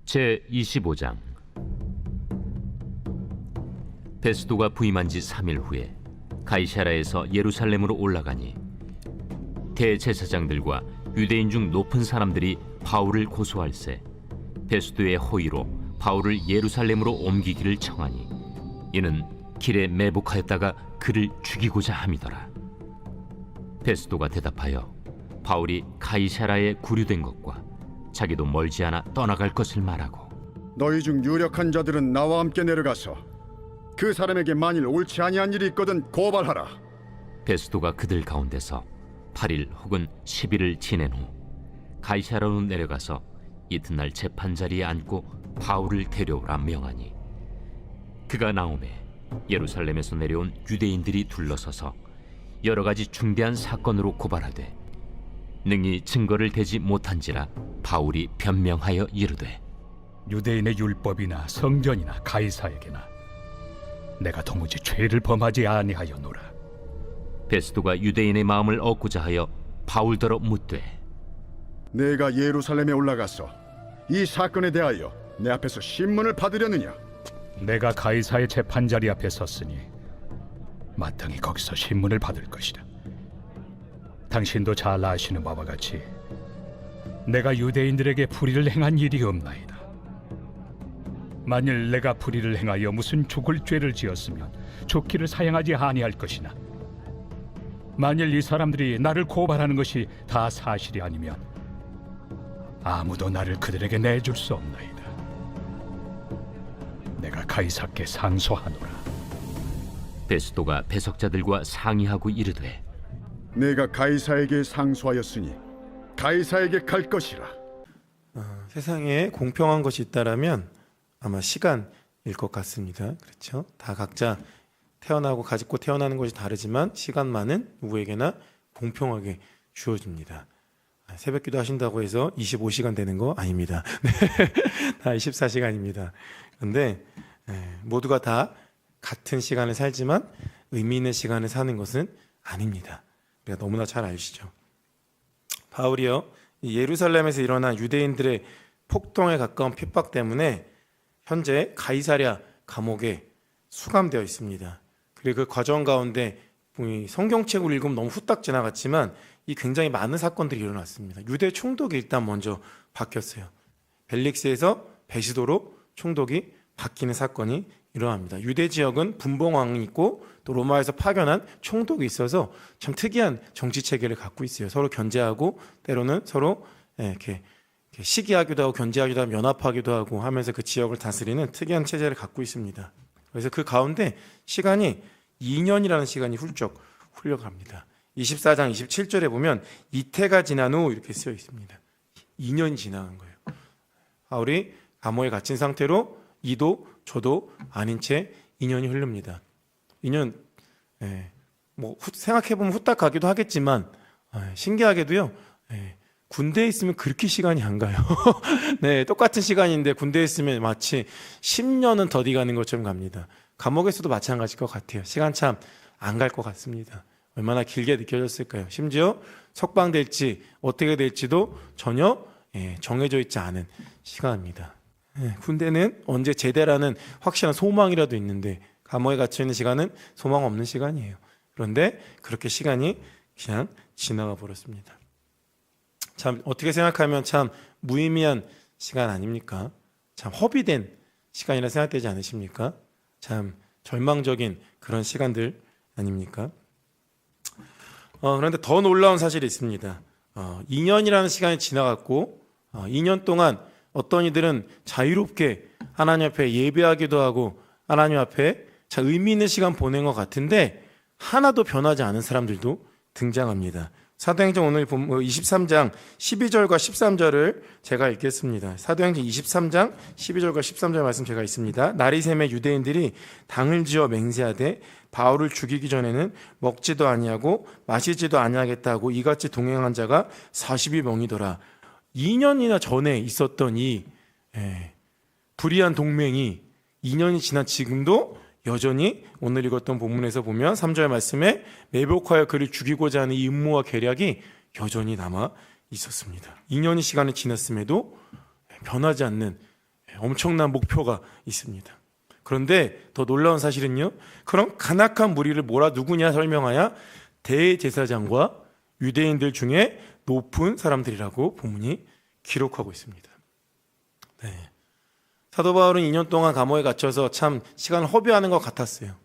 제25장. 베스도가 부임한 지 3일 후에 가이사랴에서 예루살렘으로 올라가니 대제사장들과 유대인 중 높은 사람들이 바울을 고소할세 베스도의 호의로 바울을 예루살렘으로 옮기기를 청하니 이는 길에 매복하였다가 그를 죽이고자 함이더라. 베스도가 대답하여 바울이 가이사랴에 구류된 것과 자기도 멀지 않아 떠나갈 것을 말하고, 너희 중 유력한 자들은 나와 함께 내려가서 그 사람에게 만일 옳지 아니한 일이 있거든 고발하라. 베스도가 그들 가운데서 8일 혹은 10일을 지낸 후 가이사랴로 내려가서 이튿날 재판자리에 앉고 바울을 데려오라 명하니, 그가 나오매 예루살렘에서 내려온 유대인들이 둘러서서 여러 가지 중대한 사건으로 고발하되 능히 증거를 대지 못한지라 바울이 변명하여 이르되, 유대인의 율법이나 성전이나 가이사에게나 내가 도무지 죄를 범하지 아니하였노라. 베스도가 유대인의 마음을 얻고자 하여 바울더러 묻되, 내가 예루살렘에 올라가서 이 사건에 대하여 내 앞에서 신문을 받으려느냐? 내가 가이사의 재판자리 앞에 섰으니 마땅히 거기서 신문을 받을 것이다. 당신도 잘 아시는 바와 같이 내가 유대인들에게 불의를 행한 일이 없나이다. 만일 내가 불의를 행하여 무슨 죽을 죄를 지었으면 죽기를 사양하지 아니할 것이나, 만일 이 사람들이 나를 고발하는 것이 다 사실이 아니면 아무도 나를 그들에게 내줄 수 없나이다. 내가 가이사께 상소하노라. 베스도가 배석자들과 상의하고 이르되, 내가 가이사에게 상소하였으니 가이사에게 갈 것이라. 세상에 공평한 것이 있다라면 아마 시간일 것 같습니다. 그렇죠? 다 각자 태어나고 가지고 태어나는 것이 다르지만 시간만은 누구에게나 공평하게 주어집니다. 새벽기도 하신다고 해서 25시간 되는 거 아닙니다. 다 24시간입니다. 그런데 모두가 다 같은 시간을 살지만 의미 있는 시간을 사는 것은 아닙니다. 우리가 너무나 잘 아시죠. 바울이요, 예루살렘에서 일어난 유대인들의 폭동에 가까운 핍박 때문에 현재 가이사랴 감옥에 수감되어 있습니다. 그리고 그 과정 가운데 성경책을 읽으면 너무 후딱 지나갔지만 이 굉장히 많은 사건들이 일어났습니다. 유대 총독이 일단 먼저 바뀌었어요. 벨릭스에서 베시도로 총독이 바뀌는 사건이 일어납니다. 유대 지역은 분봉왕이 있고 또 로마에서 파견한 총독이 있어서 참 특이한 정치 체계를 갖고 있어요. 서로 견제하고 때로는 서로 이렇게 시기하기도 하고 견제하기도 하고 연합하기도 하고 하면서 그 지역을 다스리는 특이한 체제를 갖고 있습니다. 그래서 그 가운데 시간이 2년이라는 시간이 훌쩍 흘러갑니다. 24장 27절에 보면 이태가 지난 후 이렇게 쓰여 있습니다. 2년이 지나간 거예요. 바울이 감옥에 갇힌 상태로 이도 저도 아닌 채 2년이 흐릅니다. 2년 뭐 생각해보면 후딱 가기도 하겠지만 신기하게도요, 군대에 있으면 그렇게 시간이 안 가요. 네, 똑같은 시간인데 군대에 있으면 마치 10년은 더디 가는 것처럼 갑니다. 감옥에서도 마찬가지일 것 같아요. 시간 참 안 갈 것 같습니다. 얼마나 길게 느껴졌을까요? 심지어 석방될지 어떻게 될지도 전혀 정해져 있지 않은 시간입니다. 군대는 언제 제대라는 확실한 소망이라도 있는데 감옥에 갇혀있는 시간은 소망 없는 시간이에요. 그런데 그렇게 시간이 그냥 지나가 버렸습니다. 참 어떻게 생각하면 참 무의미한 시간 아닙니까? 참 허비된 시간이라 생각되지 않으십니까? 참 절망적인 그런 시간들 아닙니까? 그런데 더 놀라운 사실이 있습니다. 2년이라는 시간이 지나갔고 2년 동안 어떤 이들은 자유롭게 하나님 앞에 예배하기도 하고 하나님 앞에 참 의미 있는 시간 보낸 것 같은데 하나도 변하지 않은 사람들도 등장합니다. 사도행전 오늘 23장 12절과 13절을 제가 읽겠습니다. 사도행전 23장 12절과 13절 말씀 제가 있습니다. 날이 새매 유대인들이 당을 지어 맹세하되 바울을 죽이기 전에는 먹지도 아니하고 마시지도 아니하겠다고 이같이 동행한 자가 40이 멍이더라. 2년이나 전에 있었던 이 불의한 동맹이 2년이 지난 지금도 여전히 오늘 읽었던 본문에서 보면 3절 말씀에 매복하여 그를 죽이고자 하는 이 음모와 계략이 여전히 남아 있었습니다. 2년의 시간이 지났음에도 변하지 않는 엄청난 목표가 있습니다. 그런데 더 놀라운 사실은요. 그런 간악한 무리를 뭐라 누구냐 설명하여 대제사장과 유대인들 중에 높은 사람들이라고 본문이 기록하고 있습니다. 네. 사도 바울은 2년 동안 감옥에 갇혀서 참 시간을 허비하는 것 같았어요.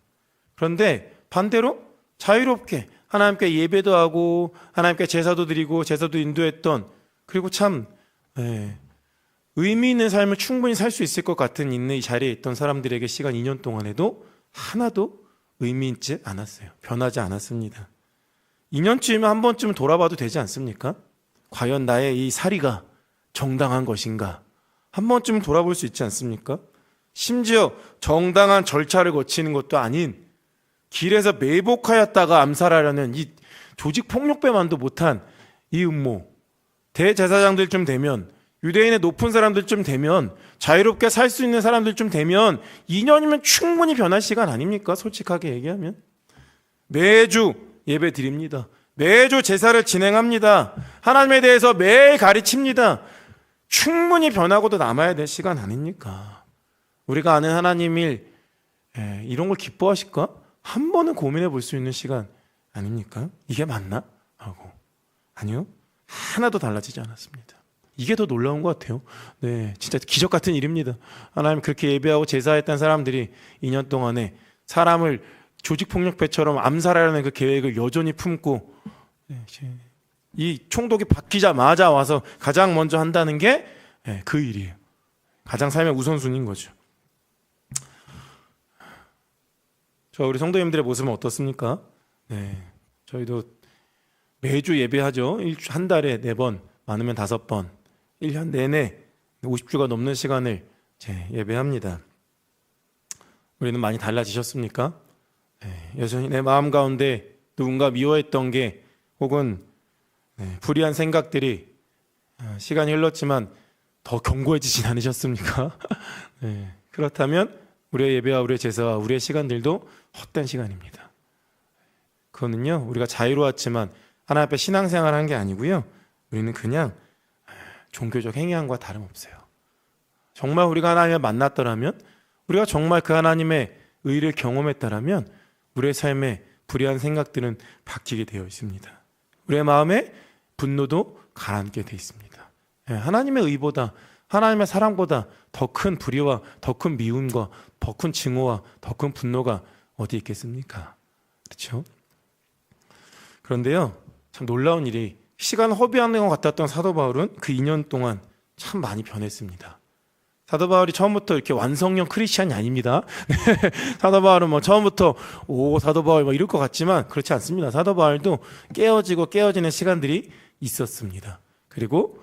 그런데 반대로 자유롭게 하나님께 예배도 하고 하나님께 제사도 드리고 제사도 인도했던, 그리고 참 의미 있는 삶을 충분히 살 수 있을 것 같은 있는 이 자리에 있던 사람들에게 시간 2년 동안에도 하나도 의미 있지 않았어요. 변하지 않았습니다. 2년쯤이면 한 번쯤은 돌아봐도 되지 않습니까? 과연 나의 이 살이가 정당한 것인가? 한 번쯤은 돌아볼 수 있지 않습니까? 심지어 정당한 절차를 거치는 것도 아닌 길에서 매복하였다가 암살하려는 이 조직폭력배만도 못한 이 음모, 대제사장들쯤 되면, 유대인의 높은 사람들쯤 되면, 자유롭게 살 수 있는 사람들쯤 되면 2년이면 충분히 변할 시간 아닙니까? 솔직하게 얘기하면. 매주 예배 드립니다. 매주 제사를 진행합니다. 하나님에 대해서 매일 가르칩니다. 충분히 변하고도 남아야 될 시간 아닙니까? 우리가 아는 하나님이 이런 걸 기뻐하실까? 한 번은 고민해 볼 수 있는 시간 아닙니까? 이게 맞나? 하고. 아니요. 하나도 달라지지 않았습니다. 이게 더 놀라운 것 같아요. 네, 진짜 기적 같은 일입니다. 하나님 그렇게 예배하고 제사했던 사람들이 2년 동안에 사람을 조직폭력배처럼 암살하려는 그 계획을 여전히 품고 이 총독이 바뀌자마자 와서 가장 먼저 한다는 게 그 일이에요. 가장 삶의 우선순위인 거죠. 저 우리 성도님들의 모습은 어떻습니까? 네, 저희도 매주 예배하죠. 한 달에 4번, 많으면 5번, 1년 내내 50주가 넘는 시간을 예배합니다. 우리는 많이 달라지셨습니까? 여전히 내 마음 가운데 누군가 미워했던 게, 혹은 불의한 생각들이 시간이 흘렀지만 더 견고해지진 않으셨습니까? 그렇다면 우리의 예배와 우리의 제사와 우리의 시간들도 헛된 시간입니다. 그거는요, 우리가 자유로웠지만 하나님 앞에 신앙생활을 한 게 아니고요, 우리는 그냥 종교적 행위함과 다름없어요. 정말 우리가 하나님을 만났더라면, 우리가 정말 그 하나님의 의를 경험했다라면 우리의 삶에 불의한 생각들은 바뀌게 되어 있습니다. 우리의 마음에 분노도 가라앉게 되어 있습니다. 하나님의 의보다, 하나님의 사랑보다 더 큰 불의와 더 큰 미움과 더 큰 증오와 더 큰 분노가 어디 있겠습니까? 그렇죠? 그런데요, 참 놀라운 일이, 시간 허비하는 것 같았던 사도 바울은 그 2년 동안 참 많이 변했습니다. 사도 바울이 처음부터 이렇게 완성형 크리스찬이 아닙니다. 사도 바울은 뭐 처음부터 사도 바울 뭐 이럴 것 같지만 그렇지 않습니다. 사도 바울도 깨어지고 깨어지는 시간들이 있었습니다. 그리고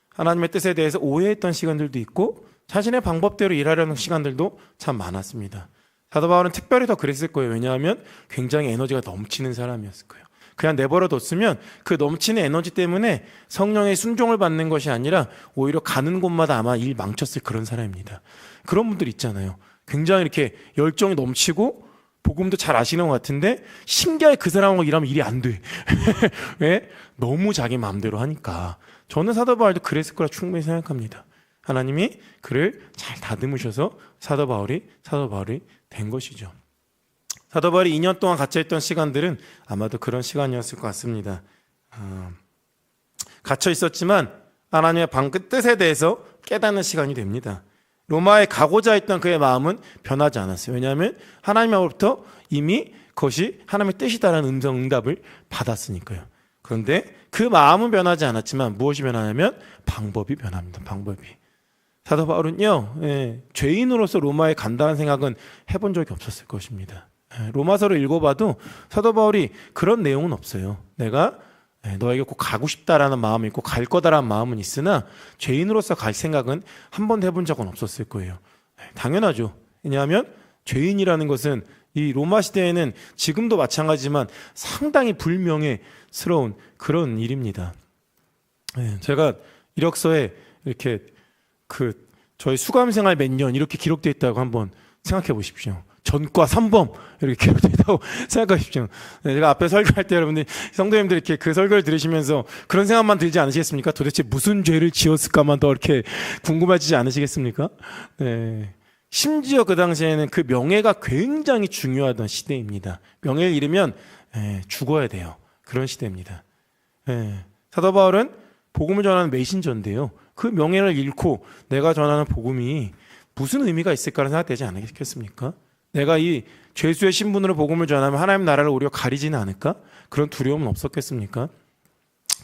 하나님의 뜻에 대해서 오해했던 시간들도 있고 자신의 방법대로 일하려는 시간들도 참 많았습니다. 사도 바울은 특별히 더 그랬을 거예요. 왜냐하면 굉장히 에너지가 넘치는 사람이었을 거예요. 그냥 내버려 뒀으면 그 넘치는 에너지 때문에 성령의 순종을 받는 것이 아니라 오히려 가는 곳마다 아마 일 망쳤을 그런 사람입니다. 그런 분들 있잖아요. 굉장히 이렇게 열정이 넘치고 복음도 잘 아시는 것 같은데 신기하게 그 사람하고 일하면 일이 안 돼. 왜? 너무 자기 마음대로 하니까. 저는 사도 바울도 그랬을 거라 충분히 생각합니다. 하나님이 그를 잘 다듬으셔서 사도 바울이 된 것이죠. 사도 바울이 2년 동안 갇혀있던 시간들은 아마도 그런 시간이었을 것 같습니다. 갇혀 있었지만 하나님의 뜻에 대해서 깨닫는 시간이 됩니다. 로마에 가고자 했던 그의 마음은 변하지 않았어요. 왜냐하면 하나님으로부터 이미 그것이 하나님의 뜻이다라는 응답을 받았으니까요. 그런데 그 마음은 변하지 않았지만 무엇이 변하냐면 방법이 변합니다. 방법이. 사도 바울은요, 죄인으로서 로마에 간다는 생각은 해본 적이 없었을 것입니다. 로마서를 읽어봐도 사도 바울이 그런 내용은 없어요. 내가 너에게 꼭 가고 싶다라는 마음이 있고 갈 거다라는 마음은 있으나 죄인으로서 갈 생각은 한 번도 해본 적은 없었을 거예요. 당연하죠. 왜냐하면 죄인이라는 것은 이 로마 시대에는 지금도 마찬가지지만 상당히 불명예스러운 그런 일입니다. 제가 이력서에 이렇게 저희 수감생활 몇 년 이렇게 기록되어 있다고 한번 생각해 보십시오. 전과 3범 이렇게 기록된다고 생각하십시오. 네, 제가 앞에 설교할 때 여러분들 성도님들 이렇게 그 설교를 들으시면서 그런 생각만 들지 않으시겠습니까? 도대체 무슨 죄를 지었을까만 더 이렇게 궁금해지지 않으시겠습니까? 네. 심지어 그 당시에는 그 명예가 굉장히 중요하던 시대입니다. 명예를 잃으면 죽어야 돼요. 그런 시대입니다. 사도 바울은 복음을 전하는 메신저인데요. 그 명예를 잃고 내가 전하는 복음이 무슨 의미가 있을까라는 생각되지 않겠습니까? 내가 이 죄수의 신분으로 복음을 전하면 하나님 나라를 오히려 가리지는 않을까? 그런 두려움은 없었겠습니까?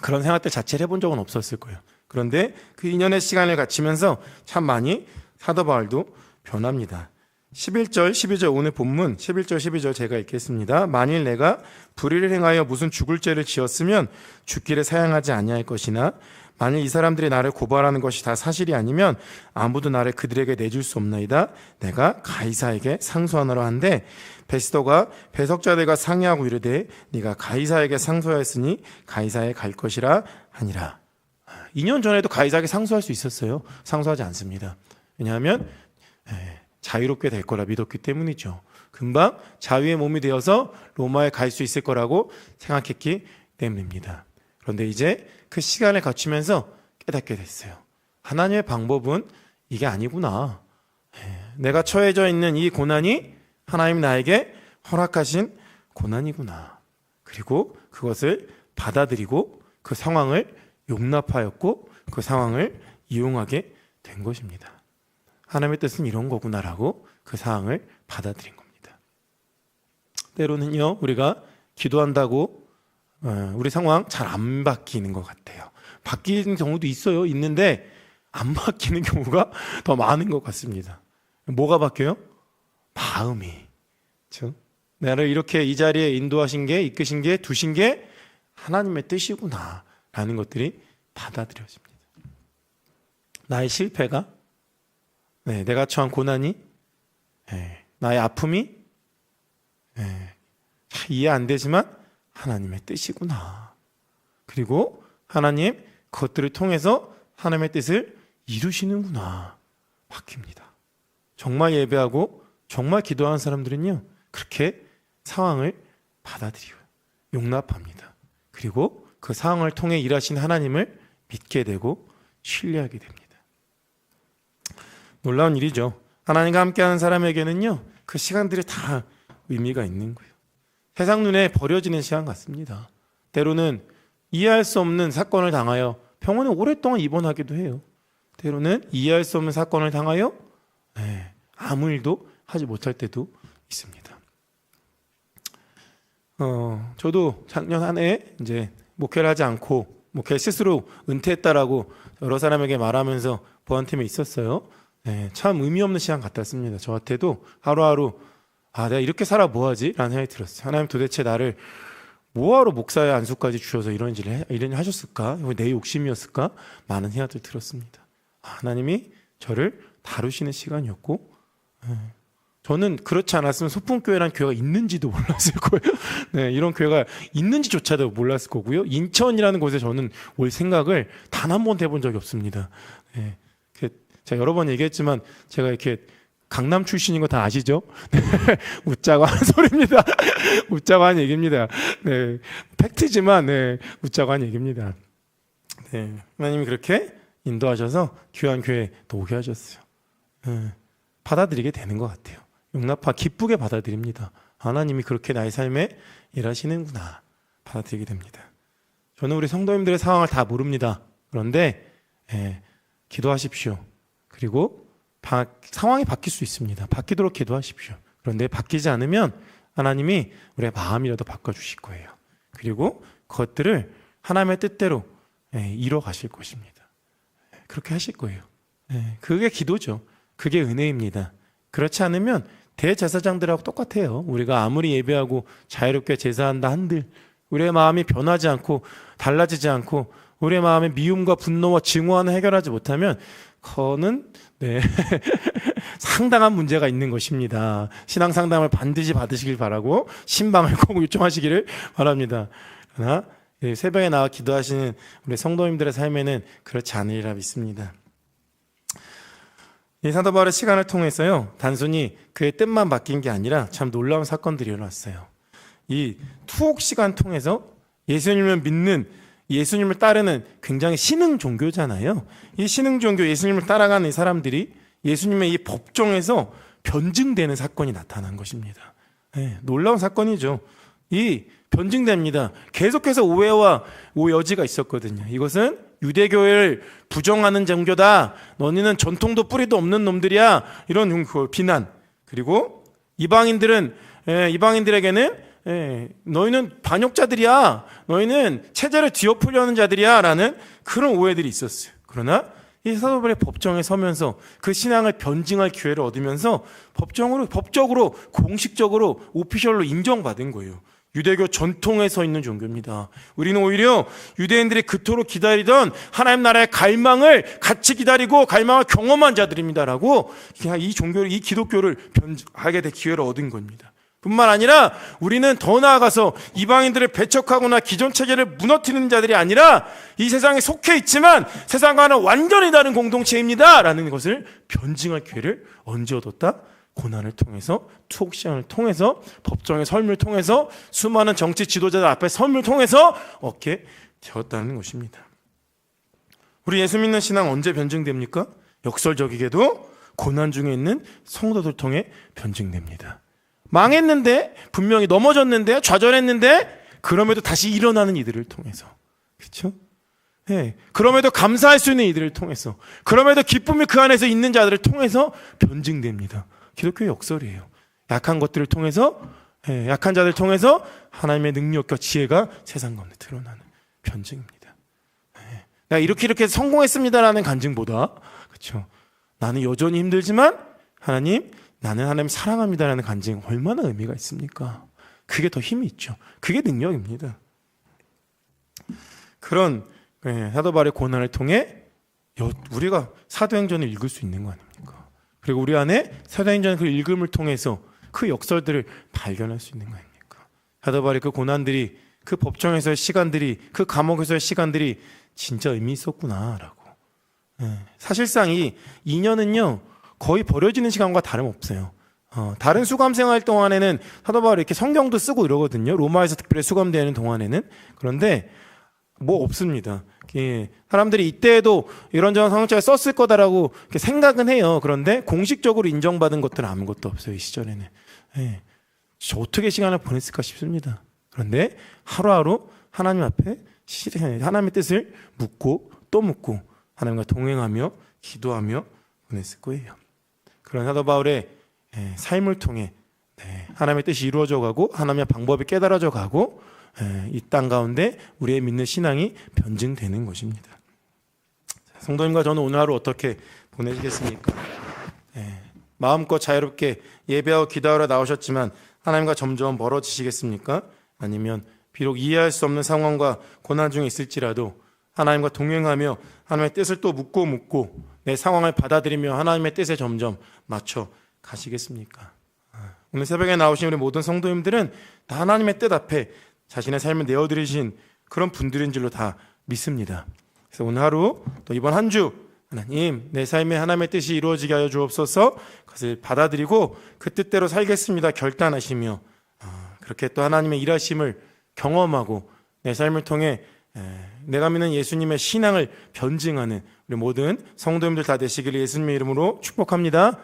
그런 생각들 자체를 해본 적은 없었을 거예요. 그런데 그 2년의 시간을 갖추면서 참 많이 사도 바울도 변합니다. 11절, 12절 오늘 본문 11절, 12절 제가 읽겠습니다. 만일 내가 불의를 행하여 무슨 죽을 죄를 지었으면 죽기를 사양하지 아니할 것이나 만일 이 사람들이 나를 고발하는 것이 다 사실이 아니면 아무도 나를 그들에게 내줄 수 없나이다. 내가 가이사에게 상소하노라 한데 베스도가 배석자들과 상의하고 이르되 네가 가이사에게 상소하였으니 가이사에 갈 것이라 하니라. 2년 전에도 가이사에게 상소할 수 있었어요. 상소하지 않습니다. 왜냐하면 자유롭게 될 거라 믿었기 때문이죠. 금방 자유의 몸이 되어서 로마에 갈 수 있을 거라고 생각했기 때문입니다. 그런데 이제 그 시간을 갖추면서 깨닫게 됐어요. 하나님의 방법은 이게 아니구나. 내가 처해져 있는 이 고난이 하나님이 나에게 허락하신 고난이구나. 그리고 그것을 받아들이고 그 상황을 용납하였고 그 상황을 이용하게 된 것입니다. 하나님의 뜻은 이런 거구나라고 그 상황을 받아들인 겁니다. 때로는요, 우리가 기도한다고 우리 상황 잘 안 바뀌는 것 같아요. 바뀌는 경우도 있어요. 있는데 안 바뀌는 경우가 더 많은 것 같습니다. 뭐가 바뀌어요? 마음이. 그렇죠? 나를 이렇게 이 자리에 인도하신 게, 이끄신 게, 두신 게 하나님의 뜻이구나 라는 것들이 받아들여집니다. 나의 실패가, 내가 처한 고난이, 나의 아픔이 이해 안 되지만 하나님의 뜻이구나. 그리고 하나님 그것들을 통해서 하나님의 뜻을 이루시는구나. 바뀝니다. 정말 예배하고 정말 기도하는 사람들은요, 그렇게 상황을 받아들이고 용납합니다. 그리고 그 상황을 통해 일하신 하나님을 믿게 되고 신뢰하게 됩니다. 놀라운 일이죠. 하나님과 함께하는 사람에게는요, 그 시간들이 다 의미가 있는 거예요. 세상 눈에 버려지는 시간 같습니다. 때로는 이해할 수 없는 사건을 당하여 병원에 오랫동안 입원하기도 해요. 때로는 이해할 수 없는 사건을 당하여 아무 일도 하지 못할 때도 있습니다. 저도 작년 한 해 이제 목회를 하지 않고 목회 스스로 은퇴했다라고 여러 사람에게 말하면서 보안팀에 있었어요. 참 의미 없는 시간 같았습니다. 저한테도 하루하루 내가 이렇게 살아 뭐하지? 라는 생각이 들었어요. 하나님 도대체 나를 뭐하러 목사의 안수까지 주셔서 이런 일을 하셨을까? 내 욕심이었을까? 많은 생각들 들었습니다. 하나님이 저를 다루시는 시간이었고, 저는 그렇지 않았으면 소풍교회라는 교회가 있는지도 몰랐을 거예요. 이런 교회가 있는지조차도 몰랐을 거고요. 인천이라는 곳에 저는 올 생각을 단 한 번도 해본 적이 없습니다. 제가 여러 번 얘기했지만 제가 이렇게 강남 출신인 거 다 아시죠? 웃자고 하는 소리입니다. 웃자고 하는 얘기입니다. 팩트지만 웃자고 하는 얘기입니다. 하나님이 그렇게 인도하셔서 귀한 교회에 또 오게 하셨어요. 받아들이게 되는 것 같아요. 기쁘게 받아들입니다. 하나님이 그렇게 나의 삶에 일하시는구나. 받아들이게 됩니다. 저는 우리 성도님들의 상황을 다 모릅니다. 그런데 기도하십시오. 그리고 상황이 바뀔 수 있습니다. 바뀌도록 기도하십시오. 그런데 바뀌지 않으면 하나님이 우리의 마음이라도 바꿔주실 거예요. 그리고 그것들을 하나님의 뜻대로 이뤄 가실 것입니다. 그렇게 하실 거예요. 그게 기도죠. 그게 은혜입니다. 그렇지 않으면 대제사장들하고 똑같아요. 우리가 아무리 예배하고 자유롭게 제사한다 한들 우리의 마음이 변하지 않고 달라지지 않고 우리의 마음의 미움과 분노와 증오와는 해결하지 못하면 그거는 상당한 문제가 있는 것입니다. 신앙 상담을 반드시 받으시길 바라고 신방을 꼭 요청하시기를 바랍니다. 그러나 새벽에 나와 기도하시는 우리 성도님들의 삶에는 그렇지 않으리라 믿습니다. 이 사도 바울의 시간을 통해서요, 단순히 그의 뜻만 바뀐 게 아니라 참 놀라운 사건들이 일어났어요. 이 투옥 시간 통해서 예수님을 믿는, 예수님을 따르는 굉장히 신흥 종교잖아요. 이 신흥 종교, 예수님을 따라가는 이 사람들이 예수님의 이 법정에서 변증되는 사건이 나타난 것입니다. 네, 놀라운 사건이죠. 이 변증됩니다. 계속해서 오해와 여지가 있었거든요. 이것은 유대교회를 부정하는 종교다. 너희는 전통도 뿌리도 없는 놈들이야. 이런 비난. 그리고 이방인들에게는 너희는 반역자들이야. 너희는 체제를 뒤엎으려는 자들이야. 라는 그런 오해들이 있었어요. 그러나 이 사도 바울의 법정에 서면서 그 신앙을 변증할 기회를 얻으면서 법적으로 공식적으로 오피셜로 인정받은 거예요. 유대교 전통에 서 있는 종교입니다. 우리는 오히려 유대인들이 그토록 기다리던 하나님 나라의 갈망을 같이 기다리고 갈망을 경험한 자들입니다라고 이 종교를, 이 기독교를 변하게 될 기회를 얻은 겁니다. 뿐만 아니라 우리는 더 나아가서 이방인들을 배척하거나 기존 체계를 무너뜨리는 자들이 아니라 이 세상에 속해 있지만 세상과는 완전히 다른 공동체입니다 라는 것을 변증할 기회를 언제 얻었다? 고난을 통해서, 투옥 시간을 통해서, 법정의 설명을 통해서, 수많은 정치 지도자들 앞에 설명을 통해서 얻게 되었다는 것입니다. 우리 예수 믿는 신앙 언제 변증됩니까? 역설적이게도 고난 중에 있는 성도들 통해 변증됩니다. 망했는데, 분명히 넘어졌는데, 좌절했는데, 그럼에도 다시 일어나는 이들을 통해서. 그렇죠? 네. 그럼에도 감사할 수 있는 이들을 통해서, 그럼에도 기쁨이 그 안에서 있는 자들을 통해서 변증됩니다. 기독교의 역설이에요. 약한 것들을 통해서, 약한 자들을 통해서 하나님의 능력과 지혜가 세상 가운데 드러나는 변증입니다. 내가 이렇게 성공했습니다라는 간증보다, 그렇죠? 나는 여전히 힘들지만 나는 하나님 사랑합니다라는 간증 얼마나 의미가 있습니까? 그게 더 힘이 있죠. 그게 능력입니다. 그런 사도 바울의 고난을 통해 우리가 사도행전을 읽을 수 있는 거 아닙니까? 그리고 우리 안에 사도행전 그 읽음을 통해서 그 역설들을 발견할 수 있는 거 아닙니까? 사도 바울의 그 고난들이, 그 법정에서의 시간들이, 그 감옥에서의 시간들이 진짜 의미 있었구나라고. 사실상 이 2년은요 거의 버려지는 시간과 다름없어요. 다른 수감 생활 동안에는 사도 바울이 이렇게 성경도 쓰고 이러거든요. 로마에서 특별히 수감되는 동안에는. 그런데 뭐 없습니다. 사람들이 이때에도 이런저런 성경책을 썼을 거다라고 생각은 해요. 그런데 공식적으로 인정받은 것들은 아무것도 없어요. 이 시절에는. 저 어떻게 시간을 보냈을까 싶습니다. 그런데 하루하루 하나님 앞에 하나님의 뜻을 묻고 또 묻고 하나님과 동행하며 기도하며 보냈을 거예요. 그런 사도 바울의 삶을 통해 하나님의 뜻이 이루어져 가고 하나님의 방법이 깨달아져 가고 이 땅 가운데 우리의 믿는 신앙이 변증되는 것입니다. 성도님과 저는 오늘 하루 어떻게 보내시겠습니까? 마음껏 자유롭게 예배하고 기도하러 나오셨지만 하나님과 점점 멀어지시겠습니까? 아니면 비록 이해할 수 없는 상황과 고난 중에 있을지라도 하나님과 동행하며 하나님의 뜻을 또 묻고 내 상황을 받아들이며 하나님의 뜻에 점점 맞춰 가시겠습니까? 오늘 새벽에 나오신 우리 모든 성도님들은 다 하나님의 뜻 앞에 자신의 삶을 내어드리신 그런 분들인 줄로 다 믿습니다. 그래서 오늘 하루 또 이번 한 주 하나님 내 삶에 하나님의 뜻이 이루어지게 하여 주옵소서 그것을 받아들이고 그 뜻대로 살겠습니다 결단하시며 그렇게 또 하나님의 일하심을 경험하고 내 삶을 통해 내가 믿는 예수님의 신앙을 변증하는 우리 모든 성도님들 다 되시기를 예수님의 이름으로 축복합니다.